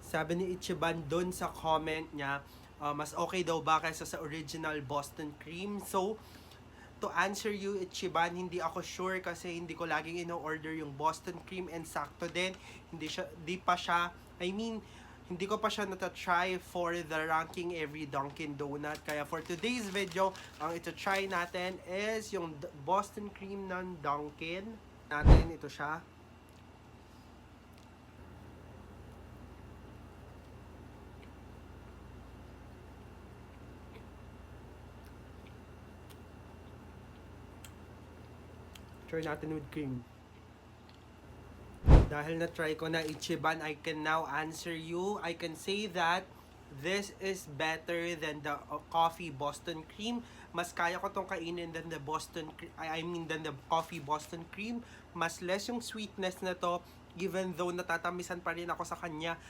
Sabi ni Ichiban dun sa comment niya, mas okay daw ba kaysa sa original Boston Cream. So, to answer you, Ichiban, hindi ako sure kasi hindi ko laging ino-order yung Boston Cream and sakto din. Di pa siya, I mean, hindi ko pa siya nata-try for the ranking every Dunkin Donut. Kaya for today's video, ang ito-try natin is yung Boston Cream ng Dunkin. Natin ito siya. Try natin with cream. Dahil na-try ko na Ichiban, I can now answer you. I can say that this is better than the coffee Boston Cream. Mas kaya ko tong kainin than the than the coffee Boston Cream. Mas less yung sweetness na to, even though natatamisan pa rin ako sa kanya.